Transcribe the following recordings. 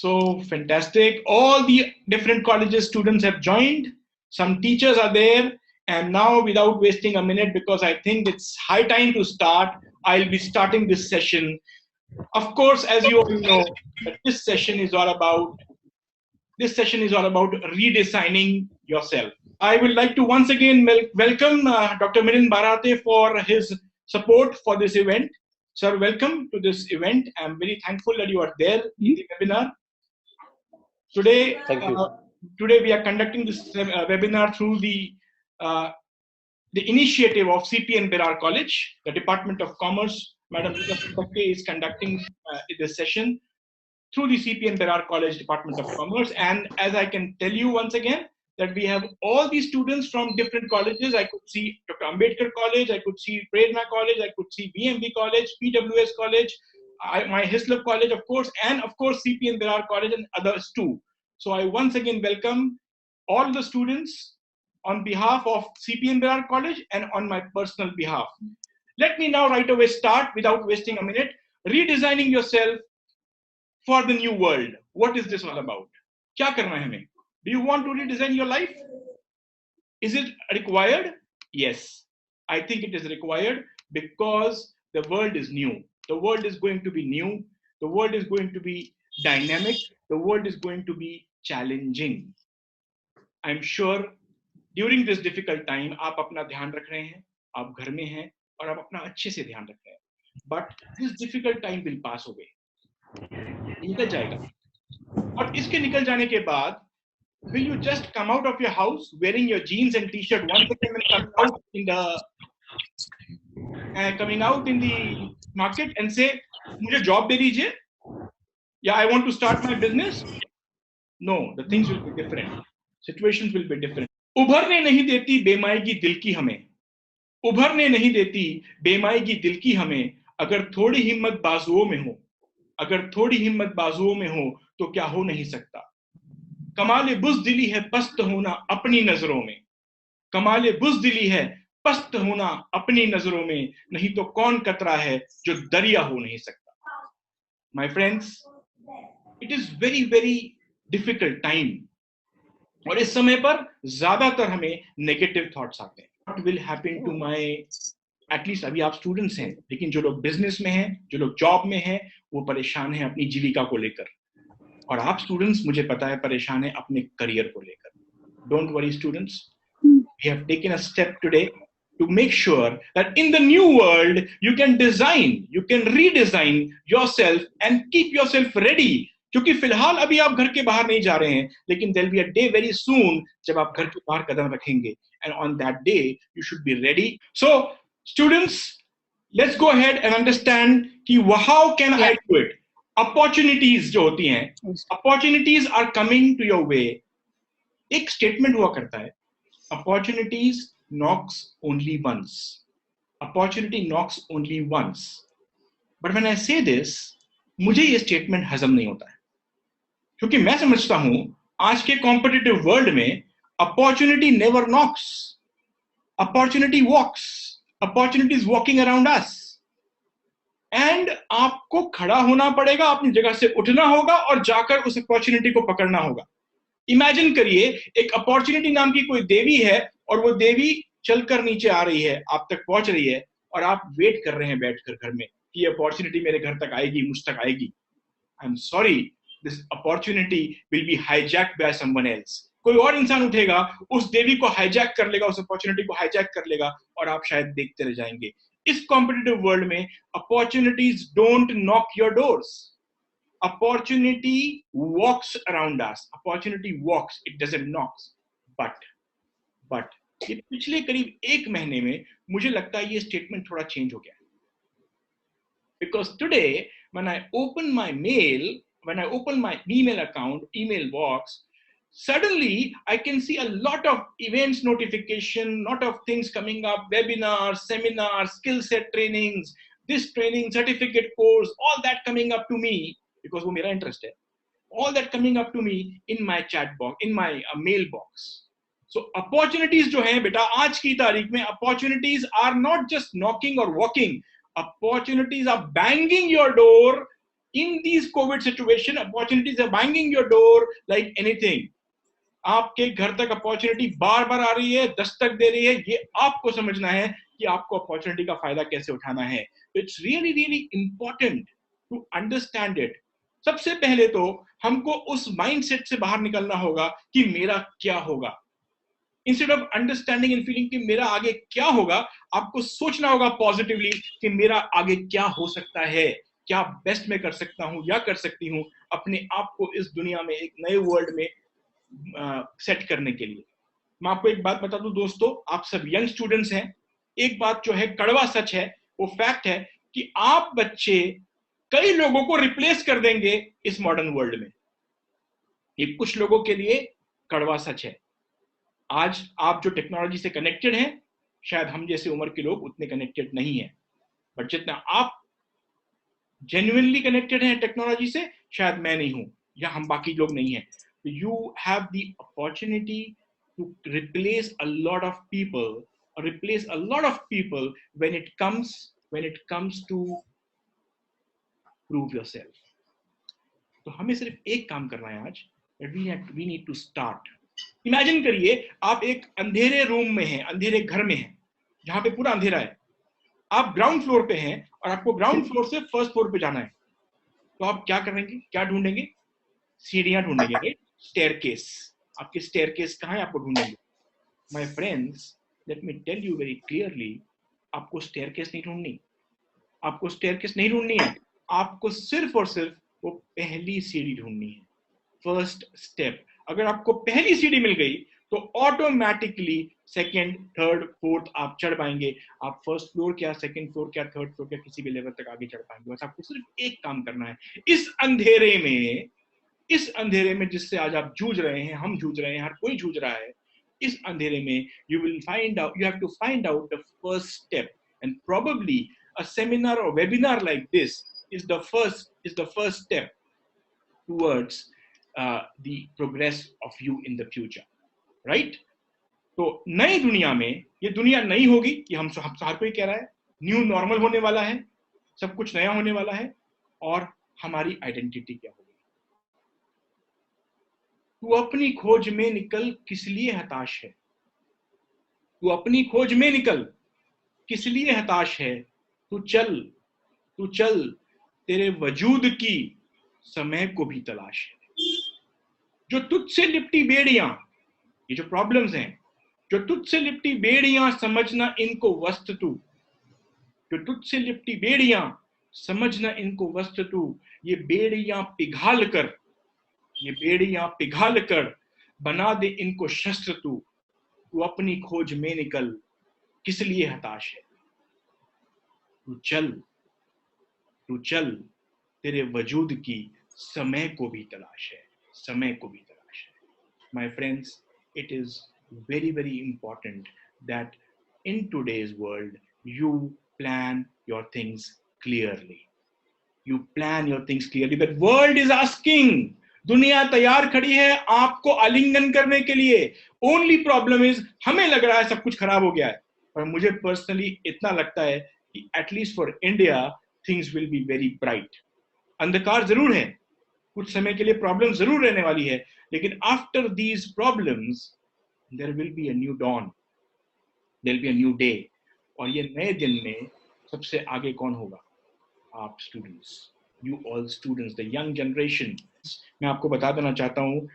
So fantastic. All the different colleges students have joined. Some teachers are there. And now, without wasting a minute, because I think it's high time to start, I'll be starting this session. Of course, as you all know, that this session is all about redesigning yourself. I would like to once again welcome Dr. Milind Barate for his support for this event. Sir, welcome to this event. I'm very thankful that you are there in the webinar. Today, today we are conducting this webinar through the initiative of CPN Berar College. The Department of Commerce, Madam is conducting this session through the CPN Berar College Department of Commerce. And as I can tell you once again, that we have all these students from different colleges. I could see Dr. Ambedkar College, I could see Prerna College, I could see BMB College, PWS College, my Hislop College, of course, and of course CPN Berar College and others too. So I once again welcome all the students on behalf of CPN Berar College and on my personal behalf. Let me now right away start without wasting a minute. Redesigning yourself for the new world. What is this all about? Kya karna hai hame? Do you want to redesign your life? Is it required? Yes, I think it is required because the world is new. The world is going to be new. The world is going to be dynamic. The world is going to be challenging. I'm sure during this difficult time, आप अपना ध्यान रख रहे हैं, आप घर में हैं और आप अपना अच्छे से ध्यान रख रहे हैं. But this difficult time will pass away. निकल जाएगा. और इसके निकल जाने के बाद will you just come out of your house wearing your jeans and t-shirt once again and coming out in the market and say, "Mujhe job de dijiye? Yeah, I want to start my business." No, the things will be different. Situations will be different. उभरने नहीं देती बेमायगी दिल की हमें. उभरने नहीं देती बेमायगी दिल की हमें. अगर थोड़ी हिम्मत बाजुओं में हो, अगर थोड़ी हिम्मत बाजुओं में हो, तो क्या हो नहीं सकता. कमाले बुज़दिली है पस्त होना अपनी नजरों में. कमाले बुज़दिली है पस्त होना अपनी नजरों में. नहीं तो कौन कतरा है जो दरिया हो नहीं सकता. My friends, it is very very difficult time. और इस समय पर ज्यादातर हमें नेगेटिव थॉट्स आते हैं. What will happen to my, at least अभी आप स्टूडेंट्स हैं, लेकिन जो लोग बिजनेस में हैं, जो लोग जॉब में हैं, वो परेशान हैं अपनी जीविका को लेकर. और आप स्टूडेंट्स मुझे पता है परेशान हैं अपने करियर को लेकर. Don't worry students, we have taken a step today to make sure that in the new world you can design, you can redesign yourself and keep yourself ready. क्योंकि फिलहाल अभी आप घर के बाहर नहीं जा रहे हैं, लेकिन there will be a day very soon जब आप घर के बाहर कदम रखेंगे. And on that day you should be ready. So students, let's go ahead and understand कि how can I do it. Opportunities जो होती हैं, opportunities are coming to your way. एक statement हुआ करता है, opportunities knocks only once. Opportunity knocks only once. But when I say this, मुझे ये statement हजम नहीं होता है. क्योंकि मैं समझता हूं आज के competitive world में opportunity never knocks. Opportunity walks. Opportunity is walking around us. And आपको खड़ा होना पड़ेगा, अपनी जगह से उठना होगा और जाकर उस अपॉर्चुनिटी को पकड़ना होगा. इमेजिन करिए एक अपॉर्चुनिटी नाम की कोई देवी है और वो देवी चलकर नीचे आ रही है, आप तक पहुंच रही है और आप वेट कर रहे हैं बैठकर घर में कि ये अपॉर्चुनिटी मेरे घर तक आएगी, मुझ तक आएगी. आई am sorry, this opportunity will be hijacked by someone else. कोई और इंसान उठेगा, उस देवी को हाईजैक कर लेगा, उस अपॉर्चुनिटी को हाईजैक कर लेगा और आप शायद देखते रह जाएंगे. इस कॉम्पिटिटिव वर्ल्ड में opportunities don't knock your doors. Opportunity walks around us. Opportunity walks, it doesn't knocks. But ये पिछले करीब एक महीने में मुझे लगता है ये स्टेटमेंट थोड़ा चेंज हो गया. Because today when I open my mail, when I open my email account, email box, suddenly I can see a lot of events notification, lot of things coming up, webinars, seminars, skill set trainings, this training, certificate course, all that coming up to me because वो मेरा interest है. All that coming up to me in my chat box, in my mailbox. So opportunities जो हैं बेटा आज की तारीख में, opportunities are not just knocking or walking. Opportunities are banging your door In these COVID situation, opportunities are banging your door like anything. आपके घर तक अपॉर्चुनिटी बार बार आ रही है, दस्तक दे रही है. ये आपको समझना है कि आपको अपॉर्चुनिटी का फायदा कैसे उठाना है. It's really really important to understand it. सबसे पहले तो हमको उस माइंडसेट से बाहर निकलना होगा कि मेरा क्या होगा. Instead of understanding and feeling कि मेरा आगे क्या होगा, आपको सोचना होगा पॉजिटिवली कि मेरा आगे क्या हो सकता है, क्या बेस्ट मैं कर सकता हूं या कर सकती हूं अपने आप को इस दुनिया में एक नए वर्ल्ड में सेट करने के लिए. मैं आपको एक बात बता दूं दोस्तों, आप सब यंग स्टूडेंट्स हैं. एक बात जो है कड़वा सच है, वो फैक्ट है कि आप बच्चे कई लोगों को रिप्लेस कर देंगे इस मॉडर्न वर्ल्ड में. ये कुछ लोगों के लिए कड़वा सच है. आज आप जो टेक्नोलॉजी से कनेक्टेड हैं, शायद हम जैसे उम्र के लोग उतने कनेक्टेड नहीं हैं, बट जितना आप जेन्युइनली कनेक्टेड हैं टेक्नोलॉजी से, शायद मैं नहीं हूं या हम बाकी लोग नहीं हैं. You have the opportunity to replace a lot of people, or replace a lot of people when it comes to prove yourself. तो हमें सिर्फ एक काम करना है आज. We need to start. Imagine करिए आप एक अंधेरे रूम में हैं, अंधेरे घर में हैं, जहां पे पूरा अंधेरा है. आप ग्राउंड फ्लोर पे हैं और आपको ग्राउंड फ्लोर से फर्स्ट फ्लोर पे जाना है. तो आप क्या करेंगे, क्या ढूंढेंगे? सीढ़ियां ढूंढेंगे. स्टेयरकेस. आपके स्टेयरकेस कहां है, आपको ढूंढेंगे. My friends, let me tell you very clearly, आपको स्टेयरकेस नहीं ढूंढनी. आपको स्टेयरकेस नहीं ढूंढनी है. आपको सिर्फ और सिर्फ वो पहली सीढ़ी ढूंढनी है, फर्स्ट स्टेप. अगर आपको पहली सीढ़ी मिल गई तो ऑटोमेटिकली सेकंड, थर्ड, फोर्थ आप चढ़ पाएंगे. आप फर्स्ट फ्लोर क्या, सेकंड फ्लोर क्या, थर्ड फ्लोर क्या, किसी भी लेवल तक आगे चढ़ पाएंगे. बस आपको सिर्फ एक काम करना है. इस अंधेरे में जिससे आज आप जूझ रहे हैं, हम जूझ रहे हैं, हर कोई जूझ रहा है, इस अंधेरे में you have to find out the first step, and probably a seminar or webinar like this is the first step towards the progress of you in the future, right? तो नई दुनिया में, ये दुनिया नई होगी, ये हम हर कोई कह रहा है. न्यू नॉर्मल होने वाला है, सब कुछ नया होने वाला है, और हमारी आइडेंटिटी क्या होगी. तू अपनी खोज में निकल, किस लिए हताश है. तू अपनी खोज में निकल, किस लिए हताश है. तू चल, तेरे वजूद की समय को भी तलाश है. जो तुझसे लिपटी बेड़ियां, ये जो प्रॉब्लम्स हैं, जो तुझसे लिपटी बेड़ियां, समझना इनको वस्त तू. जो तुझसे लिपटी बेड़ियां, समझना इनको वस्त तू. ये बेड़ियां पिघाल कर बना दे इनको शस्त्र तू. तू अपनी खोज में निकल, किस लिए हताश है. तू चल, तेरे वजूद की समय को भी तलाश है. My friends, it is very, very important that in today's world you plan your things clearly. But world is asking, दुनिया तैयार खड़ी है आपको आलिंगन करने के लिए. ओनली प्रॉब्लम इज, हमें लग रहा है सब कुछ खराब हो गया है, पर मुझे पर्सनली इतना लगता है कि at least for India things will be very bright. अंधकार जरूर है, कुछ समय के लिए प्रॉब्लम जरूर रहने वाली है, लेकिन after these problems there will be a new dawn, there will be a new day. और ये नए दिन में सबसे आगे कौन होगा? आप students, you all students, the young generation. मैं आपको बता देना चाहता हूं,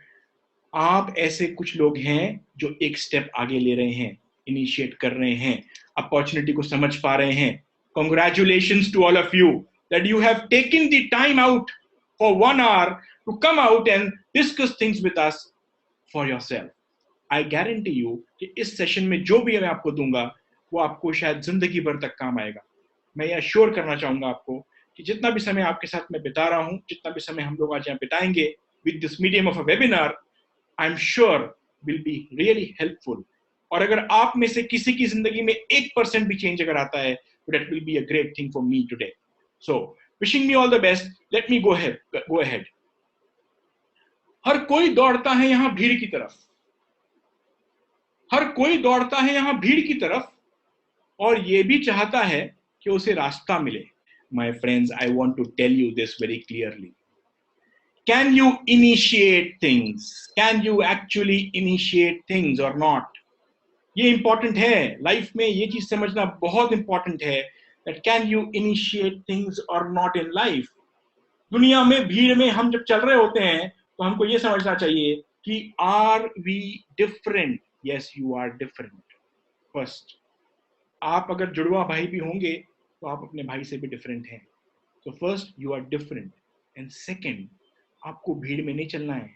आप ऐसे कुछ लोग हैं जो एक स्टेप आगे ले रहे हैं, इनिशिएट कर रहे हैं, अपॉर्चुनिटी को समझ पा रहे हैं. Congratulations to all of you that you have taken the time out for 1 hour to come out and discuss things with us for yourself. I guarantee you कि इस सेशन में जो भी मैं आपको दूंगा वो आपको शायद जिंदगी भर तक काम आएगा. मैं ये अश्योर करना चाहूंगा आपको कि जितना भी समय आपके साथ मैं बिता रहा हूं, जितना भी समय हम लोग आज यहाँ बिताएंगे with this medium of a webinar, I am sure will be really helpful. और अगर आप में से किसी की जिंदगी में 1% भी चेंज अगर आता है, that will be a great thing for me today. So, wishing me all the best. Let me go ahead. हर कोई दौड़ता है यहां भीड़ की तरफ. हर कोई दौड़ता है यहां भीड़ की तरफ और ये भी चाहता है कि उसे रास्ता मिले. my friends, I want to tell you this very clearly. Can you initiate things? Can you actually initiate things or not? ये important है लाइफ में, ये चीज समझना बहुत important है that can you initiate things or not in life. दुनिया में भीड़ में हम जब चल रहे होते हैं तो हमको ये समझना चाहिए कि are we different? Yes, you are different. First, आप अगर जुड़वा भाई भी होंगे तो आप अपने भाई से भी डिफरेंट हैं. So first, you are different. And second, आपको भीड़ में नहीं चलना है,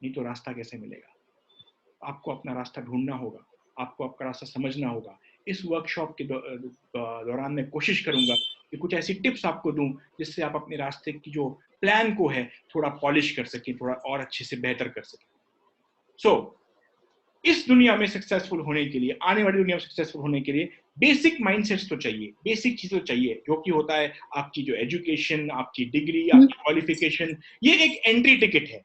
नहीं तो रास्ता कैसे मिलेगा. आपको अपना रास्ता ढूंढना होगा, आपको आपका रास्ता समझना होगा. इस वर्कशॉप के दौरान मैं कोशिश करूंगा कि कुछ ऐसी टिप्स आपको दूं जिससे आप अपने रास्ते की जो प्लान को है थोड़ा पॉलिश कर सकें, थोड़ा और अच्छे से बेहतर कर सकें. सो इस दुनिया में सक्सेसफुल होने के लिए, आने वाली दुनिया में सक्सेसफुल होने के लिए बेसिक माइंडसेट्स तो चाहिए, बेसिक चीज तो चाहिए, जो कि होता है आपकी जो एजुकेशन, आपकी डिग्री, आपकी क्वालिफिकेशन. ये एक एंट्री टिकट है,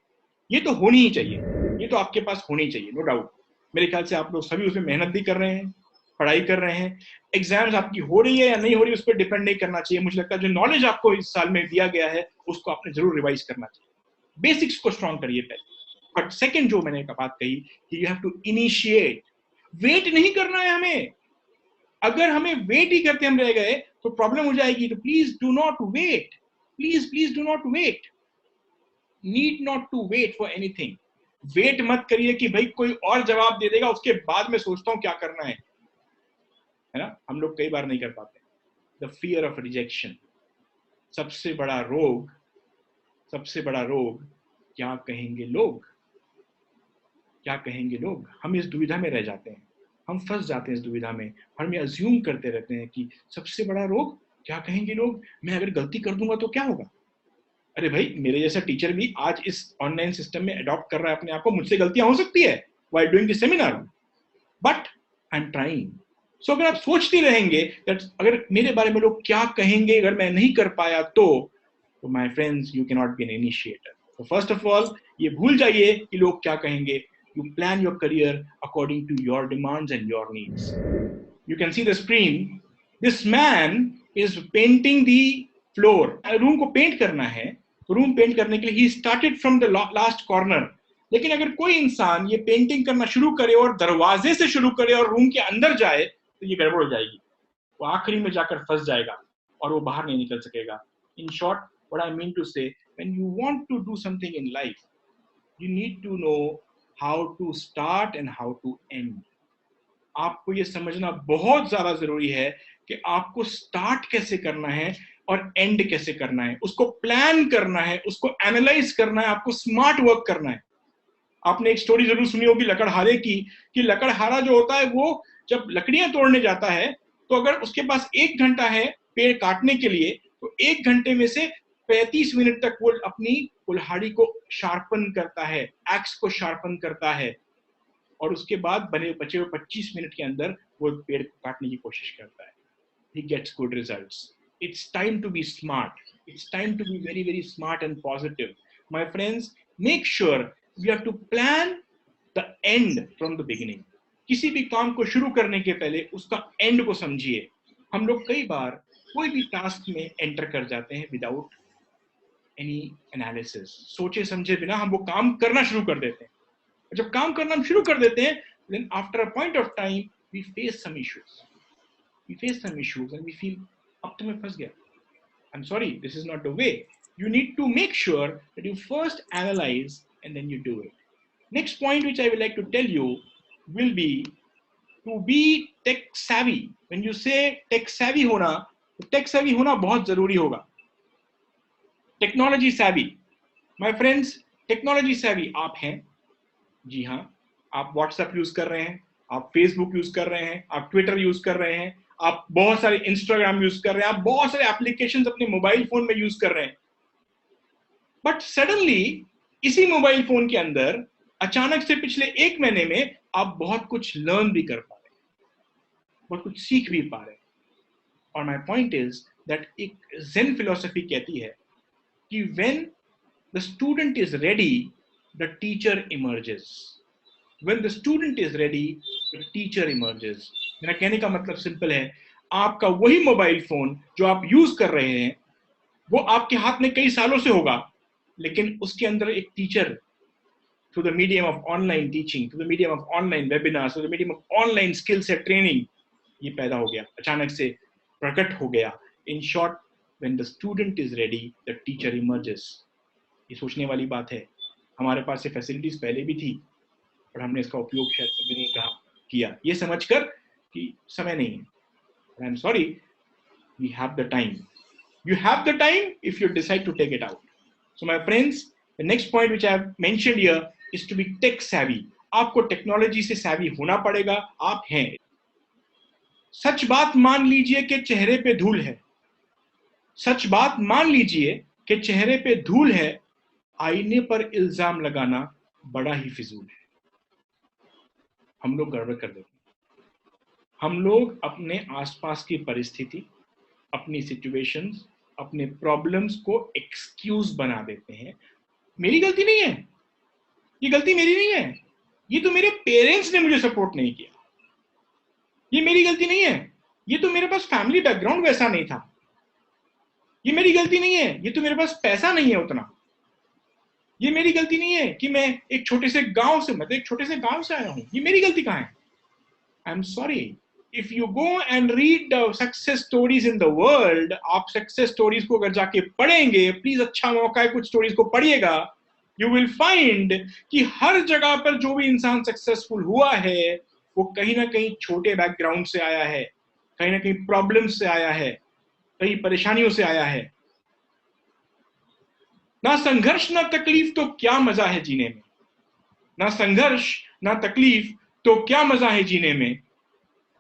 ये तो होनी ही चाहिए, ये तो आपके पास होनी चाहिए, नो डाउट. मेरे ख्याल से आप लोग सभी उसमें मेहनत भी कर रहे हैं, पढ़ाई कर रहे हैं. एग्जाम्स आपकी हो रही है या नहीं हो रही उस पर डिपेंड नहीं करना चाहिए. मुझे लगता है जो नॉलेज आपको इस साल में दिया गया है उसको आपने जरूर रिवाइज करना चाहिए. बेसिक्स को स्ट्रॉन्ग करिए पहले. बट सेकंड जो मैंने बात कही कि you have to initiate. Wait नहीं करना है हमें. अगर हमें वेट ही करते हम रह गए तो प्रॉब्लम हो जाएगी. तो please do not wait, please do not wait. Need not to wait for anything. Wait मत करिए कि भाई कोई और जवाब दे देगा उसके बाद मैं सोचता हूं क्या करना है ना. हम लोग कई बार नहीं कर पाते. द फियर ऑफ रिजेक्शन, सबसे बड़ा रोग, सबसे बड़ा रोग. क्या कहेंगे लोग, क्या कहेंगे लोग. हम इस दुविधा में रह जाते हैं, हम फंस जाते हैं इस दुविधा में. हम ये अज्यूम करते रहते हैं कि सबसे बड़ा रोग क्या कहेंगे लोग, मैं अगर गलती कर दूंगा तो क्या होगा. अरे भाई, मेरे जैसा टीचर भी आज इस ऑनलाइन सिस्टम में अडॉप्ट कर रहा है अपने आप को. मुझसे गलतियां हो सकती है while doing the seminar, but I'm trying. So अगर आप सोचते रहेंगे that अगर मेरे बारे में लोग क्या कहेंगे अगर मैं नहीं कर पाया तो my friends, you cannot be an initiator. So first of all, ये भूल जाइए कि लोग क्या कहेंगे. You plan your career according to your demands and your needs. You can see the screen. This man is painting the floor. Room को paint करना है तो रूम पेंट करने के लिए he started from the last corner. लेकिन अगर कोई इंसान ये पेंटिंग करना शुरू करे और दरवाजे से शुरू करे और रूम के अंदर जाए तो ये गड़बड़ हो जाएगी. वो आखिरी में जाकर फंस जाएगा और वो बाहर नहीं निकल सकेगा. In short, what I mean to say, when you want to do something in life, you need to know how to start and how to end. आपको ये समझना बहुत ज्यादा जरूरी है कि आपको स्टार्ट कैसे करना है और एंड कैसे करना है. उसको प्लान करना है, उसको एनालाइज करना है, आपको स्मार्ट वर्क करना है. आपने एक स्टोरी जरूर सुनी होगी लकड़हारे की, कि लकड़हारा जो होता है वो जब लकड़ियां तोड़ने जाता है तो अगर उसके पास 1 घंटा है पेड़ काटने के लिए तो 1 घंटे में से 35 मिनट तक वो अपनी कुल्हाड़ी को शार्पन करता है, एक्स को शार्पन करता है, और उसके बाद बचे हुए 25 मिनट के अंदर वो पेड़ को काटने की कोशिश करता है. He gets good results. It's time to be smart. It's time to be very, very smart and positive. My friends, make sure you have to plan the end from the beginning. किसी भी काम को शुरू करने के पहले उसका and को समझिए. हम लोग कई बार कोई भी टास्क में एंटर कर जाते हैं विदाउट एनी एनालिसिस. सोचे समझे बिना हम वो काम करना शुरू कर देते हैं. जब काम करना हम शुरू कर देते हैं then after a point of time we face some issues. We face some issues and we feel अब तो मैं फंस गया. I'm sorry, this is not the way. You need to make sure that you first analyze and then you do it. Next point which I would like to tell you will be to be tech savvy. When you say tech savvy होना, तो tech savvy होना बहुत जरूरी होगा. Technology savvy. My friends, technology savvy आप हैं. जी हाँ, आप WhatsApp यूज कर रहे हैं, आप Facebook यूज कर रहे हैं, आप Twitter यूज कर रहे हैं, आप बहुत सारे Instagram यूज कर रहे हैं, आप बहुत सारे एप्लीकेशंस अपने मोबाइल फोन में यूज कर रहे हैं. बट सडनली इसी मोबाइल फोन के अंदर अचानक से पिछले 1 महीने में आप बहुत कुछ लर्न भी कर पा रहे हैं, बहुत कुछ सीख भी पा रहे हैं. और माय पॉइंट इज दैट एक ज़ेन फिलॉसफी कहती है कि when the student is ready the teacher emerges. When the student is ready, the teacher emerges. मेरा कहने का मतलब सिंपल है. आपका वही मोबाइल फोन जो आप यूज कर रहे हैं वो आपके हाथ में कई सालों से होगा, लेकिन उसके अंदर एक teacher through the medium of online teaching, through the medium of online webinars, through the medium of online skill set training, ये पैदा हो गया, अचानक से प्रकट हो गया. In short, when the student is ready, the teacher emerges. ये सोचने वाली बात है. हमारे पास ये फैसिलिटीज पहले भी थी, पर हमने इसका उपयोग शायद कभी नहीं किया, ये समझकर कि समय नहीं है. I'm sorry, we have the time. You have the time if you decide to take it out. So my friends, the next point which I have mentioned here is to be tech savvy. आपको technology से savvy होना पड़ेगा, आप हैं. सच बात मान लीजिए कि चेहरे पे धूल है. सच बात मान लीजिए कि चेहरे पे धूल है, आईने पर इल्जाम लगाना बड़ा ही फिजूल है. हम लोग गड़बड़ कर देते हैं. हम लोग अपने आसपास की परिस्थिति, अपनी सिचुएशंस, अपने प्रॉब्लम्स को एक्सक्यूज बना देते हैं. मेरी गलती नहीं है, ये गलती मेरी नहीं है, ये तो मेरे पेरेंट्स ने मुझे सपोर्ट नहीं किया, ये मेरी गलती नहीं है, ये तो मेरे पास फैमिली बैकग्राउंड वैसा नहीं था, ये मेरी गलती नहीं है, ये तो मेरे पास पैसा नहीं है उतना, ये मेरी गलती नहीं है कि मैं एक छोटे से गांव से आया हूं, ये मेरी गलती कहां है. आई am sorry. If you go and read the success stories in the world, आप success stories को अगर जाके पढ़ेंगे, प्लीज अच्छा मौका है कुछ stories को पढ़िएगा, you will find कि हर जगह पर जो भी इंसान सक्सेसफुल हुआ है वो कहीं ना कहीं छोटे बैकग्राउंड से आया है, कहीं ना कहीं प्रॉब्लम से आया है, कहीं परेशानियों से आया है. ना संघर्ष ना तकलीफ तो क्या मजा है जीने में. ना संघर्ष ना तकलीफ तो क्या मजा है जीने में.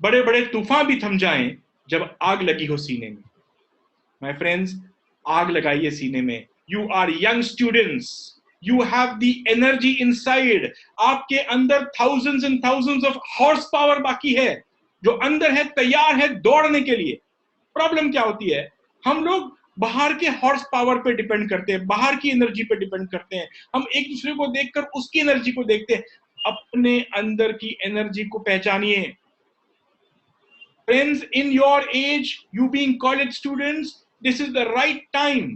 बड़े बड़े तूफान भी थम जाएं जब आग लगी हो सीने में. माय फ्रेंड्स, आग लगाइए सीने में. You are young students, you have the energy inside. आपके अंदर thousands and thousands of horsepower बाकी है, जो अंदर है, तैयार है दौड़ने के लिए. प्रॉब्लम क्या होती है, हम लोग बाहर के हॉर्स पावर पे डिपेंड करते हैं, बाहर की एनर्जी पे डिपेंड करते हैं. हम एक दूसरे को देखकर उसकी एनर्जी को देखते हैं. अपने अंदर की एनर्जी को पहचानिए. Friends, in your age, you being college students, this is the right time.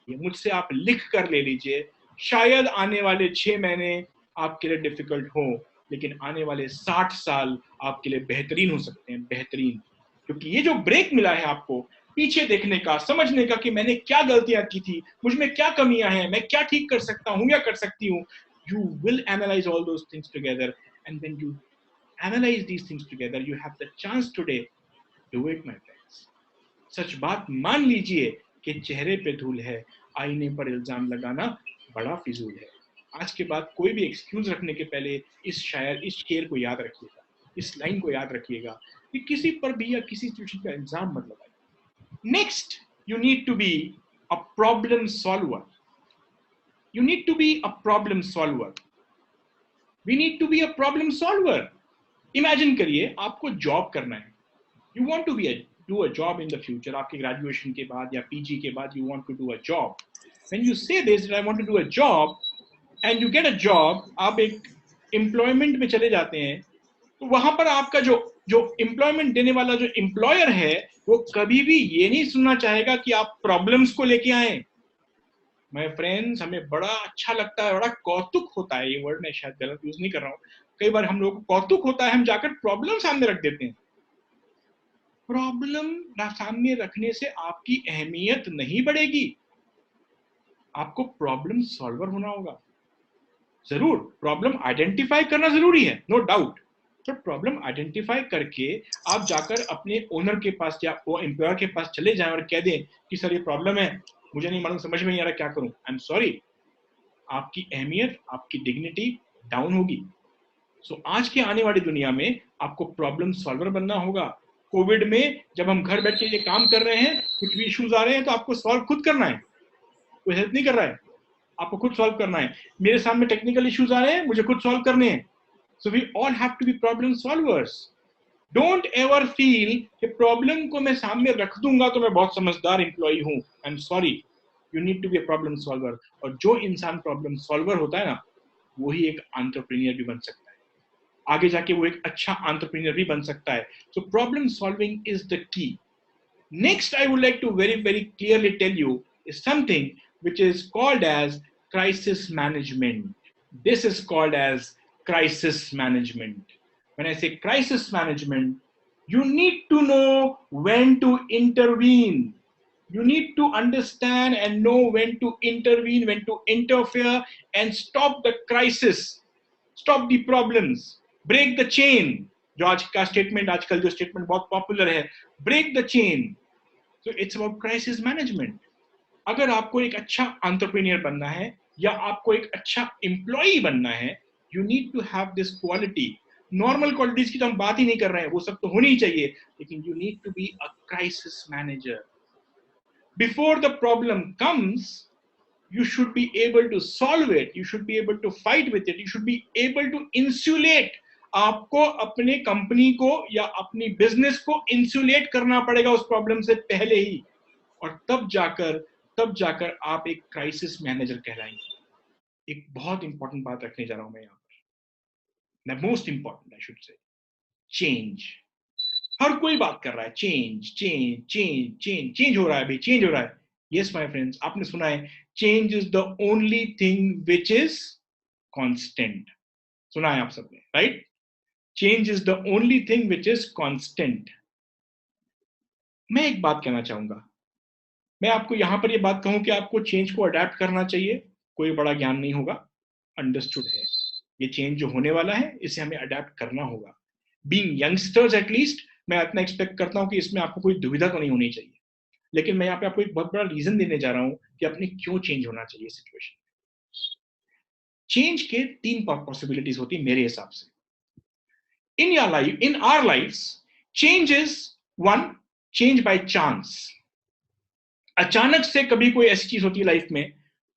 ये मुझसे आप लिख कर ले लीजिए. शायद आने वाले 6 महीने आपके लिए डिफिकल्ट हो, लेकिन आने वाले 60 साल आपके लिए बेहतरीन हो सकते हैं, बेहतरीन. क्योंकि ये जो ब्रेक मिला है आपको पीछे देखने का, समझने का कि मैंने क्या गलतियां की थी, मुझ में क्या कमियां हैं, मैं क्या ठीक कर सकता हूं या कर सकती हूं. You will analyze all those things together, and when you analyze these things together, you have the chance today. Do it, my friends. सच बात मान लीजिए कि चेहरे पे धूल है, आईने पर इल्जाम लगाना बड़ा फिजूल है. आज के बाद कोई भी एक्सक्यूज रखने के पहले इस शेर को याद रखिएगा, इस लाइन को याद रखिएगा कि किसी पर भी या किसी सिचुएशन का इल्जाम मत लगाइए. Next, you need to be a problem solver. You need to be a problem solver. We need to be a problem solver. Imagine करिए आपको जॉब करना है. You want to do a job in the future. आपके graduation के बाद या PG के बाद you want to do a job. When you say this, that I want to do a job, and you get a job, आप एक employment में चले जाते हैं, तो वहां पर आपका जो employment देने वाला जो employer है, वो कभी भी ये नहीं सुनना चाहेगा कि आप problems को लेके आए. My friends, हमें बड़ा अच्छा लगता है, बड़ा कौतुक होता है, ये वर्ड मैं शायद गलत यूज नहीं कर रहा हूँ, कई बार हम लोग को कौतुक होता है, हम जाकर प्रॉब्लम सामने रख देते हैं. प्रॉब्लम सामने रखने से आपकी अहमियत नहीं बढ़ेगी, आपको प्रॉब्लम सॉल्वर होना होगा. जरूर प्रॉब्लम आइडेंटिफाई करना जरूरी है, नो डाउट. तो प्रॉब्लम आइडेंटिफाई करके आप जाकर अपने ओनर के पास या एम्प्लॉयर के पास चले जाएं और कह दें कि सर ये प्रॉब्लम है, मुझे नहीं मालूम, समझ में नहीं आ रहा क्या करूं. आई एम सॉरी. आपकी अहमियत, आपकी डिग्निटी डाउन होगी. सो आज के आने वाली दुनिया में आपको प्रॉब्लम सॉल्वर बनना होगा. कोविड में जब हम घर बैठ के ये काम कर रहे हैं, कुछ भी इश्यूज आ रहे हैं, तो आपको सॉल्व खुद करना है, कोई हेल्प नहीं कर रहा है, आपको खुद सॉल्व करना है. मेरे सामने टेक्निकल इश्यूज आ रहे हैं, मुझे खुद सॉल्व करने हैं. So we all have to be problem solvers. Don't ever feel कि प्रॉब्लम को मैं सामने रख दूंगा तो मैं बहुत समझदार एम्प्लॉई हूं. I am sorry. You need to be a problem solver. और जो इंसान प्रॉब्लम सॉल्वर होता है ना, वही एक एंटरप्रेन्योर भी बन सकता है. आगे जाके वो एक अच्छा एंटरप्रेन्योर भी बन सकता है. So problem solving is the की. Next, I would like to very clearly tell you is something which is called as crisis management. This is called as crisis management. When I say crisis management, you need to know when to intervene. You need to understand and know when to intervene, when to interfere and stop the crisis, stop the problems, break the chain. जो आज का statement, आजकल जो statement बहुत popular है, break the chain. So it's about crisis management. अगर आपको एक अच्छा एंटरप्रेन्योर बनना है या आपको एक अच्छा एम्प्लॉई बनना है, you need to have this quality. Normal qualities की तो हम बात ही नहीं कर रहे हैं, वो सब तो होनी ही चाहिए, लेकिन you need to be a crisis manager. Before the problem comes, you should be able to solve it, you should be able to fight with it, you should be able to insulate. आपको अपने company को या अपनी business को insulate करना पड़ेगा उस problem से पहले ही, और तब जाकर आप एक क्राइसिस मैनेजर कहलाएंगे. एक बहुत इंपॉर्टेंट बात रखने जा रहा हूं मैं यहां पर, the most important I should say, change. हर कोई बात कर रहा है, change change change change change हो रहा है भाई, चेंज हो रहा है. यस माय फ्रेंड्स, आपने सुना है, change is the only thing which is constant. सुना है आप सबने, right? Change is the only thing which is constant. मैं एक बात कहना चाहूंगा, मैं आपको यहां पर ये बात कहूं कि आपको चेंज को अडेप्ट करना चाहिए, कोई बड़ा ज्ञान नहीं होगा. अंडरस्टूड है, ये चेंज जो होने वाला है इसे हमें अडेप्ट करना होगा. बीइंग यंगस्टर्स एटलीस्ट मैं इतना एक्सपेक्ट करता हूं कि इसमें आपको कोई दुविधा तो नहीं होनी चाहिए. लेकिन मैं यहाँ पे आपको एक बहुत बड़ा रीजन देने जा रहा हूं कि अपने क्यों चेंज होना चाहिए सिचुएशन. चेंज के तीन पॉसिबिलिटीज होती है मेरे हिसाब से. In your life, in our life, change is one, change by chance. अचानक से कभी कोई ऐसी चीज होती है लाइफ में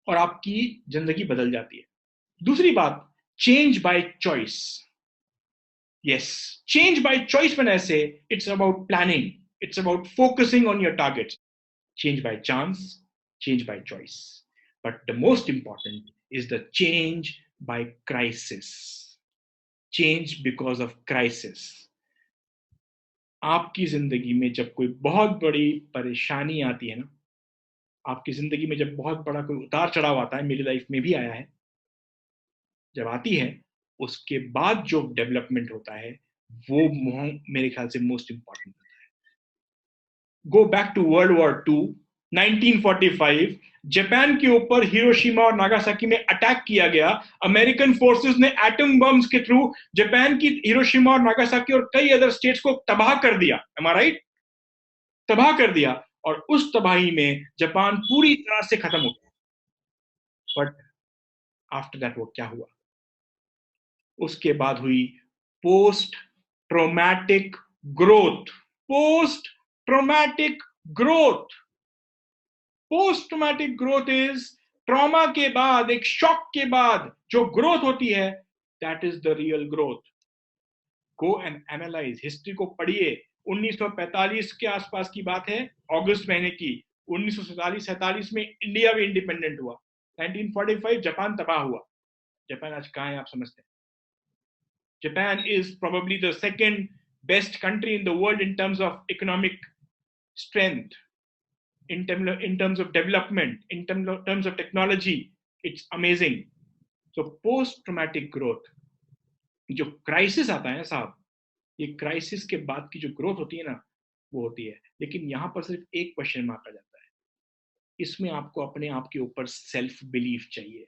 और आपकी जिंदगी बदल जाती है. दूसरी बात, change by choice. Yes, change by choice when I say, it's about planning, it's about focusing on your targets. Change by chance, change by choice. But the most important is the change by crisis. Change because of crisis. आपकी जिंदगी में जब कोई बहुत बड़ी परेशानी आती है ना, आपकी जिंदगी में जब बहुत बड़ा कोई उतार चढ़ाव आता है, मेरी लाइफ में भी आया है, जब आती है, उसके बाद जो डेवलपमेंट होता है वो मेरे ख्याल से मोस्ट इंपॉर्टेंट होता है. Go back to world war two, 1945. Japan के ऊपर हिरोशिमा और नागासाकी में अटैक किया गया. अमेरिकन फोर्सेस ने एटम बम्स के थ्रू जापान की हिरोशिमा और नागासाकी और कई अदर स्टेट्स को तबाह कर दिया. Am I right? तबाह कर दिया. और उस तबाही में जापान पूरी तरह से खत्म हो गया. बट आफ्टर दैट वो क्या हुआ? उसके बाद हुई post traumatic growth. Post traumatic growth. Post traumatic growth is trauma के बाद, एक शॉक के बाद जो ग्रोथ होती है, that is the real growth. Go and analyse, history को पढ़िए. 1945 के आसपास की बात है, अगस्त महीने की. 1947 में इंडिया भी इंडिपेंडेंट हुआ. 1945 जापान तबाह हुआ. जापान आज कहां है आप समझते हैं? Japan is probably the second best country in the world in terms of economic strength, in terms of development, in terms of technology. It's amazing. So post-traumatic growth, जो क्राइसिस आता है ना साहब, ये क्राइसिस के बाद की जो ग्रोथ होती है ना, वो होती है. लेकिन यहाँ पर सिर्फ एक क्वेश्चन मार्क आ जाता है. इसमें आपको अपने आप के ऊपर सेल्फ बिलीफ चाहिए.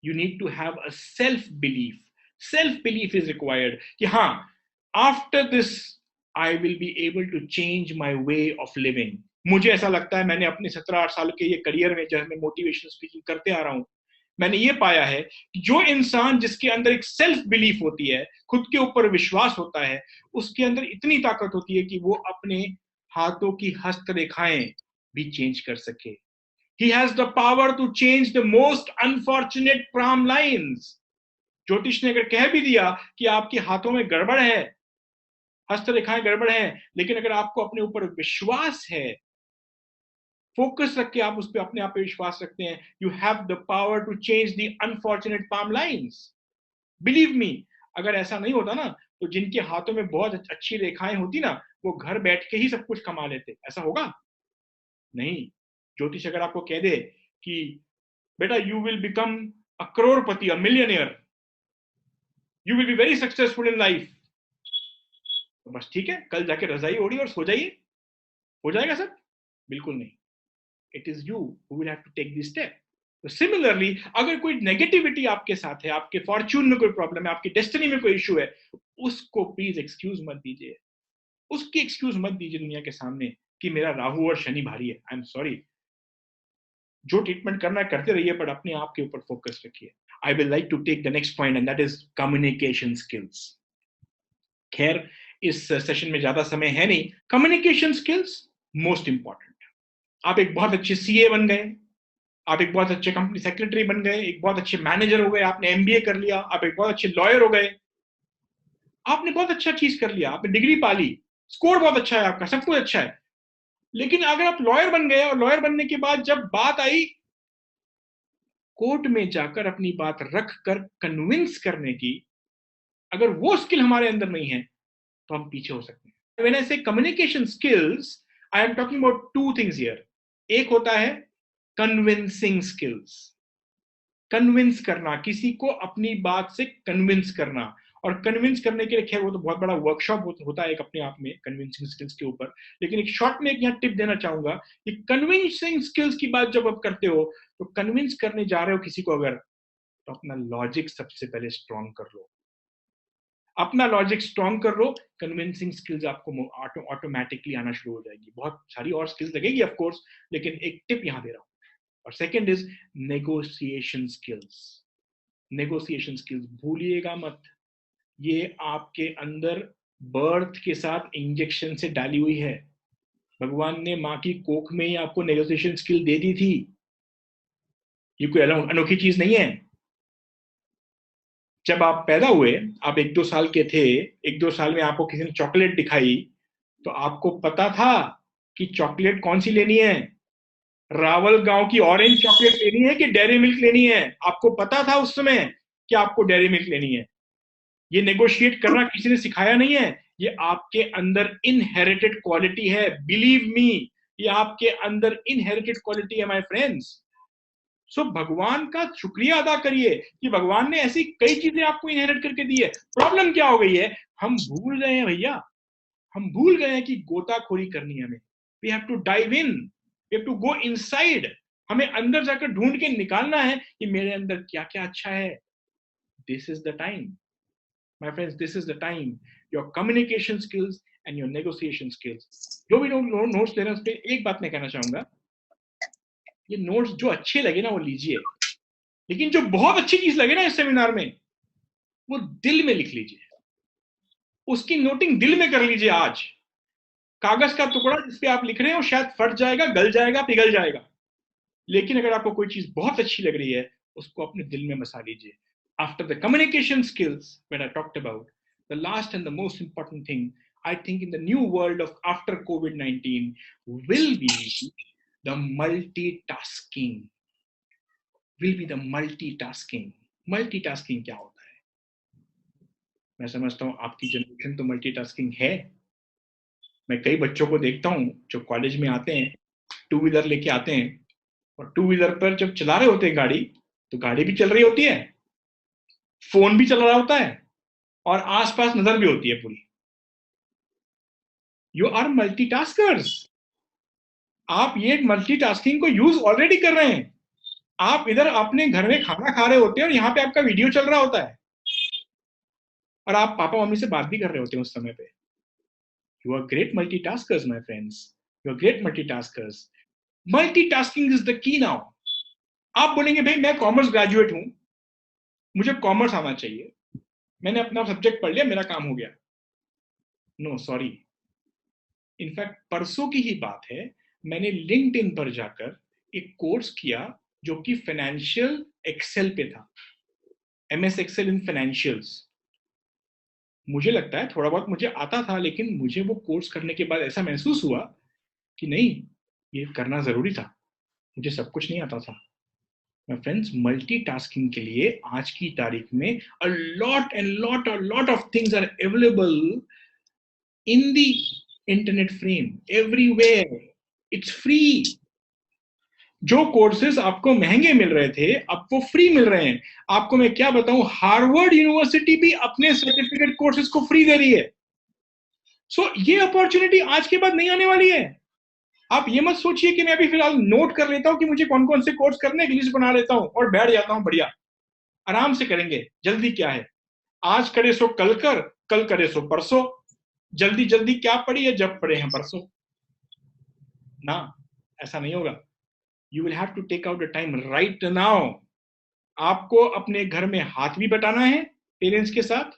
You need to have a self belief. Self belief is required कि हाँ, after this I will be able to change my way of living. मुझे ऐसा लगता है, मैंने अपने 17-8 साल के ये करियर में जब मैं मोटिवेशनल स्पीकिंग करते आ रहा हूँ, मैंने ये पाया है कि जो इंसान जिसके अंदर एक सेल्फ बिलीफ होती है, खुद के ऊपर विश्वास होता है, उसके अंदर इतनी ताकत होती है कि वो अपने हाथों की हस्तरेखाएं भी चेंज कर सके. He has the power to change the most unfortunate palm lines. ज्योतिष ने अगर कह भी दिया कि आपके हाथों में गड़बड़ है, हस्तरेखाएं गड़बड़ हैं, लेकिन अगर आपको अपने ऊपर विश्वास है, फोकस रख के आप उस पर अपने आप पे विश्वास रखते हैं, you have the power to change the unfortunate palm lines. Believe me, अगर ऐसा नहीं होता ना, तो जिनके हाथों में बहुत अच्छी रेखाएं होती ना, वो घर बैठ के ही सब कुछ कमा लेते। ऐसा होगा नहीं। ज्योतिष अगर आपको कह दे कि बेटा you will become a Crorepati, a millionaire, you will be very successful in life, तो बस ठीक है, कल जाके रजाई ओढ़ी और सो जाइए, हो जाएगा सब? बिल्कुल नहीं। It is you who will have to take this step. तो सिमिलरली अगर कोई नेगेटिविटी आपके साथ है, आपके फॉर्च्यून में कोई प्रॉब्लम है, आपकी डेस्टिनी में कोई इशू है, उसको प्लीज एक्सक्यूज मत दीजिए, उसकी एक्सक्यूज मत दीजिए दुनिया के सामने कि मेरा राहु और शनि भारी है। आई एम सॉरी, जो ट्रीटमेंट करना है करते रहिए, बट अपने आप के ऊपर फोकस रखिए। I will like to take the next point and that is communication skills. खैर इस सेशन में ज्यादा समय है नहीं। Communication skills most important. आप एक बहुत अच्छे सीए बन गए, आप एक बहुत अच्छे कंपनी सेक्रेटरी बन गए, एक बहुत अच्छे मैनेजर हो गए, आपने एमबीए कर लिया, आप एक बहुत अच्छे लॉयर हो गए, आपने बहुत अच्छा चीज कर लिया, आपने डिग्री पा ली, स्कोर बहुत अच्छा है आपका, सब कुछ अच्छा है। लेकिन अगर आप लॉयर बन गए और लॉयर बनने के बाद जब बात आई कोर्ट में जाकर अपनी बात रख कर कन्विंस करने की, अगर वो स्किल हमारे अंदर नहीं है तो हम पीछे हो सकते हैं। व्हेन आई से communication skills, I am talking about two things here. एक होता है कन्विंसिंग स्किल्स, कन्विंस करना, किसी को अपनी बात से कन्विंस करना। और कन्विंस करने के लिए खैर वो तो बहुत बड़ा वर्कशॉप होता है एक अपने आप में कन्विंसिंग स्किल्स के ऊपर। लेकिन एक शॉर्ट में एक यहाँ टिप देना चाहूंगा कि कन्विंसिंग स्किल्स की बात जब आप करते हो तो कन्विंस करने जा रहे हो किसी को अगर, तो अपना लॉजिक सबसे पहले स्ट्रॉन्ग कर लो, अपना लॉजिक स्ट्रॉन्ग कर लो। कन्विंसिंग स्किल्स आपको ऑटोमेटिकली आना शुरू हो जाएगी। बहुत सारी और स्किल्स लगेगी ऑफ कोर्स, लेकिन एक टिप यहां दे रहा हूं। और second is negotiation skills. Negotiation skills भूलिएगा मत, ये आपके अंदर बर्थ के साथ इंजेक्शन से डाली हुई है। भगवान ने माँ की कोख में ही आपको नेगोशिएशन स्किल दे दी थी। ये कोई अनोखी चीज नहीं है। जब आप पैदा हुए, आप 1-2 साल के थे, 1-2 साल में आपको किसी ने चॉकलेट दिखाई, तो आपको पता था कि चॉकलेट कौन सी लेनी है, रावल गांव की ऑरेंज चॉकलेट लेनी है कि डेयरी मिल्क लेनी है? आपको पता था उस समय कि आपको डेयरी मिल्क लेनी है। ये नेगोशिएट करना किसी ने सिखाया नहीं है, ये आपके अंदर इनहेरिटेड क्वालिटी है। बिलीव मी, ये आपके अंदर इनहेरिटेड क्वालिटी है माय फ्रेंड्स। सो भगवान का शुक्रिया अदा करिए कि भगवान ने ऐसी कई चीजें आपको इनहेरिट करके दी है। प्रॉब्लम क्या हो गई है, हम भूल गए हैं भैया, हम भूल गए हैं कि गोताखोरी करनी है हमें। We have to dive in, we have to go inside. हमें अंदर जाकर ढूंढ के निकालना है कि मेरे अंदर क्या क्या अच्छा है। This is the time my friends, this is the time. Your communication skills and your negotiation skills. जो भी नोट्स ले रहे हैं उस पर एक बात मैं कहना चाहूंगा, ये नोट्स जो अच्छे लगे ना वो लीजिए, लेकिन जो बहुत अच्छी चीज लगे ना इस सेमिनार में वो दिल में लिख लीजिए, उसकी नोटिंग दिल में कर लीजिए। आज कागज का टुकड़ा जिस पे आप लिख रहे हो शायद फट जाएगा, गल जाएगा, पिघल जाएगा, लेकिन अगर आपको कोई चीज बहुत अच्छी लग रही है उसको अपने दिल में बसा लीजिए। After the communication skills when I talked about, the last and the most important thing I think in the new world of after COVID-19 will be the multitasking. Will be the multitasking. Multitasking क्या होता है? मैं समझता हूँ आपकी generation तो multitasking है। मैं कई बच्चों को देखता हूँ जो कॉलेज में आते हैं, टू व्हीलर लेके आते हैं, और टू व्हीलर पर जब चला रहे होते हैं गाड़ी, तो गाड़ी भी चल रही होती है, फोन भी चल रहा होता है, और आसपास नजर भी होती है पूरी। You are multitaskers. आप ये मल्टीटास्किंग को यूज ऑलरेडी कर रहे हैं। आप इधर अपने घर में खाना खा रहे होते हैं और यहाँ पे आपका वीडियो चल रहा होता है, और आप पापा मम्मी से बात भी कर रहे होते हैं उस समय पे। You are great multitaskers my friends, you are great multitaskers. Multitasking is the key now. आप बोलेंगे भाई मैं कॉमर्स ग्रेजुएट हूं, मुझे कॉमर्स आना चाहिए, मैंने अपना सब्जेक्ट पढ़ लिया, मेरा काम हो गया। नो सॉरी, इनफैक्ट परसों की ही बात है, मैंने लिंक्डइन पर जाकर एक कोर्स किया जो कि फाइनेंशियल एक्सेल पे था, एमएस एक्सेल इन फाइनेंशियल्स। मुझे लगता है थोड़ा बहुत मुझे आता था, लेकिन मुझे वो कोर्स करने के बाद ऐसा महसूस हुआ कि नहीं, ये करना जरूरी था, मुझे सब कुछ नहीं आता था। My friends, multitasking के लिए आज की तारीख में a lot of things are available in the internet frame everywhere. It's free. जो कोर्सेज आपको महंगे मिल रहे थे अब वो फ्री मिल रहे हैं. आपको मैं क्या बताऊं, हार्वर्ड यूनिवर्सिटी भी अपने सर्टिफिकेट कोर्सेज को फ्री दे रही है. सो ये अपॉर्चुनिटी आज के बाद नहीं आने वाली है. आप ये मत सोचिए कि मैं अभी फिलहाल नोट कर लेता हूं कि मुझे कौन कौन से कोर्स करने की लिस्ट बना लेता हूं और बैठ जाता हूं. बढ़िया, आराम से करेंगे. जल्दी क्या है, आज करे सो कल कर, कल करे सो परसों. जल्दी जल्दी क्या पड़ी है जब पड़े हैं परसों ना. ऐसा नहीं होगा. You will have to take out the time right now. आपको अपने घर में हाथ भी बटाना है पेरेंट्स के साथ,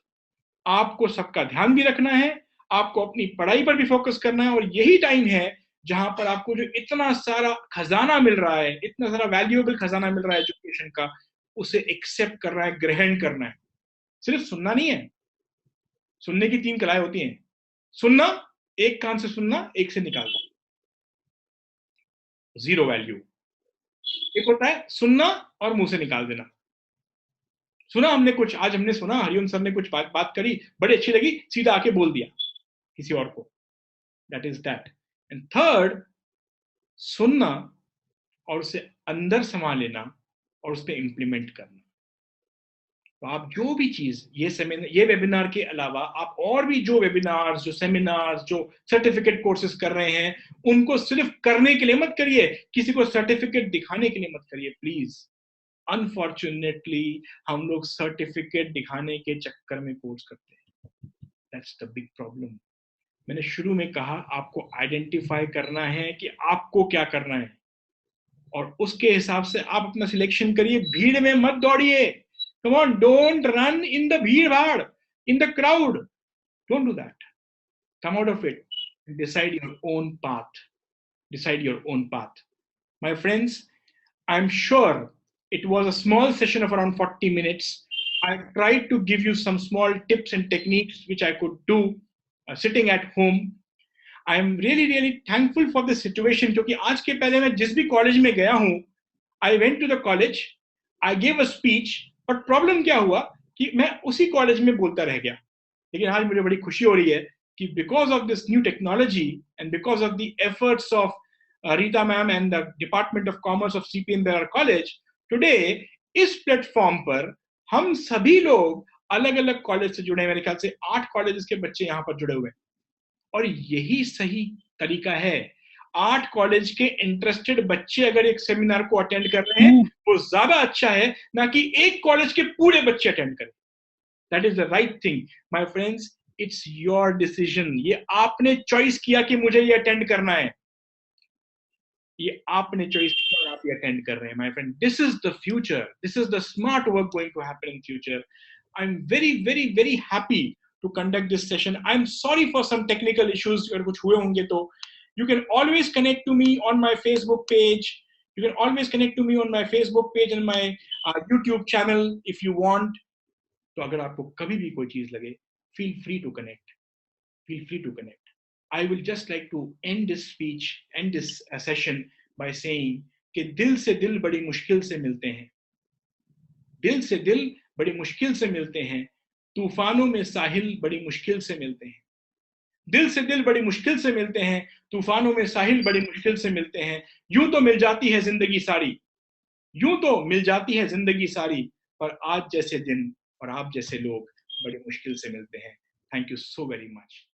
आपको सबका ध्यान भी रखना है, आपको अपनी पढ़ाई पर भी फोकस करना है. और यही टाइम है जहां पर आपको जो इतना सारा खजाना मिल रहा है, इतना सारा वैल्यूएबल खजाना मिल रहा है एजुकेशन का, उसे एक्सेप्ट करना है, ग्रहण करना है. सिर्फ सुनना नहीं है. सुनने की 3 कलाएं होती हैं. सुनना, एक कान से सुनना, एक से निकालना, 0 वैल्यू. एक होता है सुनना और मुंह से निकाल देना. सुना हमने कुछ, आज हमने सुना हरिओम सर ने कुछ बात करी, बड़ी अच्छी लगी, सीधा आके बोल दिया किसी और को. That is that. And third, सुनना और उसे अंदर समा लेना और उस पर इंप्लीमेंट करना. तो आप जो भी चीज, ये वेबिनार के अलावा आप और भी जो वेबिनार्स, जो सेमिनार्स, जो सर्टिफिकेट कोर्सेज कर रहे हैं, उनको सिर्फ करने के लिए मत करिए, किसी को सर्टिफिकेट दिखाने के लिए मत करिए प्लीज. अनफॉर्चुनेटली हम लोग सर्टिफिकेट दिखाने के चक्कर में कोर्स करते हैं. That's the big problem. मैंने शुरू में कहा आपको आइडेंटिफाई करना है कि आपको क्या करना है और उसके हिसाब से आप अपना सिलेक्शन करिए. भीड़ में मत दौड़िए. Come on, don't run in the भीड़ भाड़, in the crowd. Don't do that. Come out of it and decide your own path. Decide your own path. My friends, I'm sure it was a small session of around 40 minutes. I tried to give you some small tips and techniques which I could do sitting at home. I am really thankful for this situation क्योंकि आज के पहले मैं जिस भी college में गया हूँ, I went to the college, I gave a speech, but problem क्या हुआ कि मैं उसी कॉलेज में बोलता रह गया. लेकिन आज मुझे बड़ी खुशी हो रही है कि because of this new technology and because of the efforts of Rita ma'am and the department of commerce of CPM Bayer college, today इस प्लेटफॉर्म पर हम सभी लोग अलग अलग कॉलेज से जुड़े हैं. मेरे ख्याल से 8 कॉलेजेस के बच्चे यहाँ पर जुड़े हुए हैं. और यही सही तरीका है. 8 कॉलेज के इंटरेस्टेड बच्चे अगर एक सेमिनार को अटेंड कर रहे हैं वो ज्यादा अच्छा है ना कि एक कॉलेज के पूरे बच्चे अटेंड करें. That is the right thing. My friends, it's your decision. ये आपने चॉइस किया कि मुझे ये अटेंड करना है. ये आपने चॉइस किया और आप ये अटेंड कर रहे हैं. My friend, this is the future. This is the smart work going to happen in future. I am very happy to conduct this session. I'm sorry for some technical issues अगर कुछ हुए होंगे तो. You can always connect to me on my Facebook page. You can always connect to me on my Facebook page and my YouTube channel if you want. तो अगर आपको कभी भी कोई चीज लगे, feel free to connect. Feel free to connect. I will just like to end this speech, end this session by saying कि दिल से दिल बड़ी मुश्किल से मिलते हैं. दिल से दिल बड़ी मुश्किल से मिलते हैं. तूफानों में साहिल बड़ी मुश्किल से मिलते हैं. दिल से दिल बड़ी मुश्किल से मिलते हैं. तूफानों में साहिल बड़ी मुश्किल से मिलते हैं. यूं तो मिल जाती है जिंदगी सारी, यूं तो मिल जाती है जिंदगी सारी, पर आज जैसे दिन और आप जैसे लोग बड़ी मुश्किल से मिलते हैं. Thank you so very much.